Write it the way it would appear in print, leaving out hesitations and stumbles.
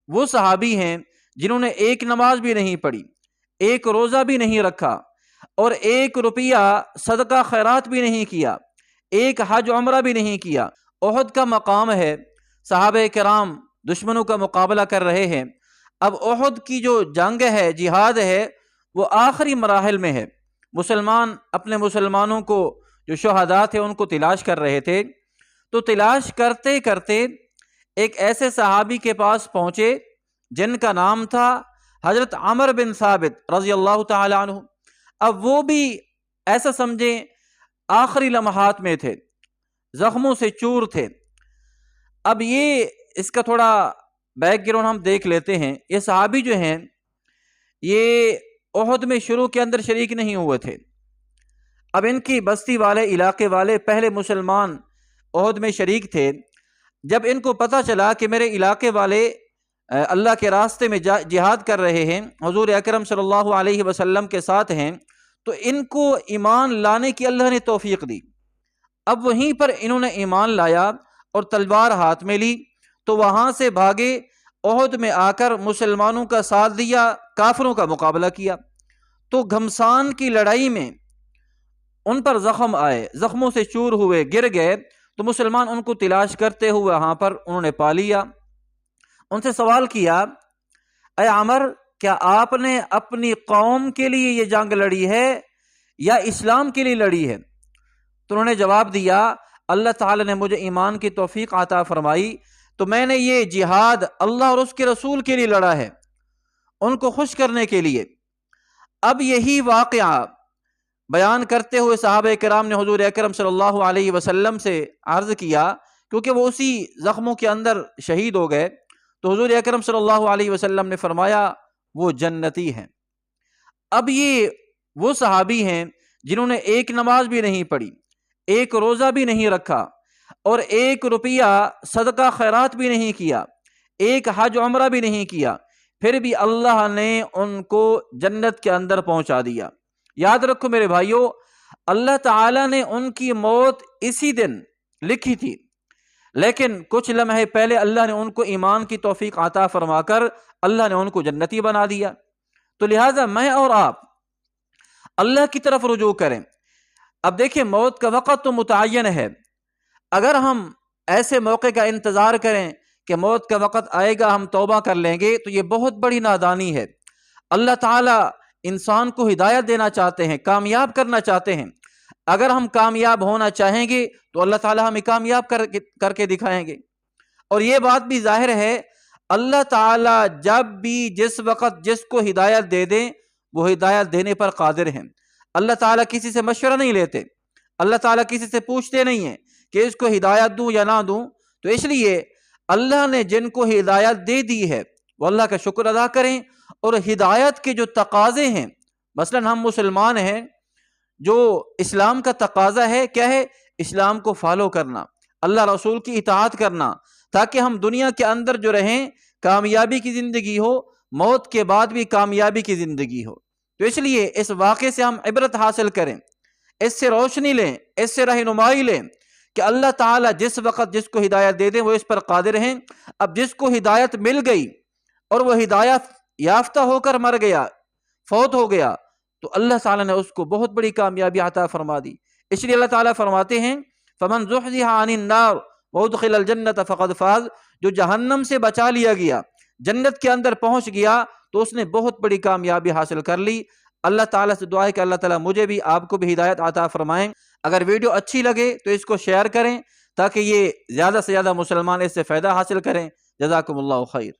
وہ صحابی ہیں جنہوں نے ایک نماز بھی نہیں پڑھی، ایک روزہ بھی نہیں رکھا، اور 1 روپیہ صدقہ خیرات بھی نہیں کیا، ایک حج عمرہ بھی نہیں کیا۔ احد کا مقام ہے، صحابہ کرام دشمنوں کا مقابلہ کر رہے ہیں۔ اب احد کی جو جنگ ہے، جہاد ہے، وہ آخری مراحل میں ہے۔ مسلمان اپنے مسلمانوں کو، جو شہداء تھے، ان کو تلاش کر رہے تھے۔ تو تلاش کرتے کرتے ایک ایسے صحابی کے پاس پہنچے جن کا نام تھا حضرت عمر بن ثابت رضی اللہ تعالی عنہ۔ اب وہ بھی ایسا سمجھیں آخری لمحات میں تھے، زخموں سے چور تھے۔ اب یہ اس کا تھوڑا بیک گراؤنڈ ہم دیکھ لیتے ہیں۔ یہ صحابی جو ہیں یہ احد میں شروع کے اندر شریک نہیں ہوئے تھے۔ اب ان کی بستی والے، علاقے والے پہلے مسلمان احد میں شریک تھے۔ جب ان کو پتہ چلا کہ میرے علاقے والے اللہ کے راستے میں جہاد کر رہے ہیں، حضور اکرم صلی اللہ علیہ وسلم کے ساتھ ہیں، تو ان کو ایمان لانے کی اللہ نے توفیق دی۔ اب وہیں پر انہوں نے ایمان لایا اور تلوار ہاتھ میں لی، تو وہاں سے بھاگے، احد میں آ کر مسلمانوں کا ساتھ دیا، کافروں کا مقابلہ کیا۔ تو گھمسان کی لڑائی میں ان پر زخم آئے، زخموں سے چور ہوئے، گر گئے۔ تو مسلمان ان کو تلاش کرتے ہوئے وہاں پر انہوں نے پا لیا۔ ان سے سوال کیا، اے عمر، کیا آپ نے اپنی قوم کے لیے یہ جنگ لڑی ہے یا اسلام کے لیے لڑی ہے؟ تو انہوں نے جواب دیا، اللہ تعالی نے مجھے ایمان کی توفیق عطا فرمائی، تو میں نے یہ جہاد اللہ اور اس کے رسول کے لیے لڑا ہے، ان کو خوش کرنے کے لیے۔ اب یہی واقعہ بیان کرتے ہوئے صحابہ کرام نے حضور اکرم صلی اللہ علیہ وسلم سے عرض کیا، کیونکہ وہ اسی زخموں کے اندر شہید ہو گئے۔ تو حضور اکرم صلی اللہ علیہ وسلم نے فرمایا، وہ جنتی ہیں۔ اب یہ وہ صحابی ہیں جنہوں نے ایک نماز بھی نہیں پڑھی، ایک روزہ بھی نہیں رکھا، اور 1 روپیہ صدقہ خیرات بھی نہیں کیا، ایک حج عمرہ بھی نہیں کیا، پھر بھی اللہ نے ان کو جنت کے اندر پہنچا دیا۔ یاد رکھو میرے بھائیو، اللہ تعالیٰ نے ان کی موت اسی دن لکھی تھی، لیکن کچھ لمحے پہلے اللہ نے ان کو ایمان کی توفیق عطا فرما کر اللہ نے ان کو جنتی بنا دیا۔ تو لہٰذا میں اور آپ اللہ کی طرف رجوع کریں۔ اب دیکھیں، موت کا وقت تو متعین ہے۔ اگر ہم ایسے موقع کا انتظار کریں کہ موت کا وقت آئے گا ہم توبہ کر لیں گے، تو یہ بہت بڑی نادانی ہے۔ اللہ تعالیٰ انسان کو ہدایت دینا چاہتے ہیں، کامیاب کرنا چاہتے ہیں۔ اگر ہم کامیاب ہونا چاہیں گے تو اللہ تعالیٰ ہمیں کامیاب کر کے دکھائیں گے۔ اور یہ بات بھی ظاہر ہے، اللہ تعالیٰ جب بھی جس وقت جس کو ہدایت دے دیں، وہ ہدایت دینے پر قادر ہیں۔ اللہ تعالیٰ کسی سے مشورہ نہیں لیتے، اللہ تعالیٰ کسی سے پوچھتے نہیں ہیں کہ اس کو ہدایت دوں یا نہ دوں۔ تو اس لیے اللہ نے جن کو ہدایت دے دی ہے وہ اللہ کا شکر ادا کریں، اور ہدایت کے جو تقاضے ہیں، مثلا ہم مسلمان ہیں، جو اسلام کا تقاضا ہے کیا ہے؟ اسلام کو فالو کرنا، اللہ رسول کی اطاعت کرنا، تاکہ ہم دنیا کے اندر جو رہیں کامیابی کی زندگی ہو، موت کے بعد بھی کامیابی کی زندگی ہو۔ تو اس لیے اس واقعے سے ہم عبرت حاصل کریں، اس سے روشنی لیں، اس سے رہنمائی لیں کہ اللہ تعالیٰ جس وقت جس کو ہدایت دے دیں وہ اس پر قادر ہیں۔ اب جس کو ہدایت مل گئی اور وہ ہدایت یافتہ ہو کر مر گیا، فوت ہو گیا، تو اللہ تعالیٰ نے اس کو بہت بڑی کامیابی عطا فرما دی۔ اس لیے اللہ تعالیٰ فرماتے ہیں، فَمَنْ زُحْزِحَ عَنِ النَّارِ وَأُدْخِلَ الْجَنَّةَ فَقَدْ فَازَ، جو جہنم سے بچا لیا گیا، جنت کے اندر پہنچ گیا، تو اس نے بہت بڑی کامیابی حاصل کر لی۔ اللہ تعالیٰ سے دعا ہے کہ اللہ تعالیٰ مجھے بھی آپ کو بھی ہدایت عطا فرمائیں۔ اگر ویڈیو اچھی لگے تو اس کو شیئر کریں تاکہ یہ زیادہ سے زیادہ مسلمان اس سے فائدہ حاصل کریں۔ جزاکم اللہ خیر۔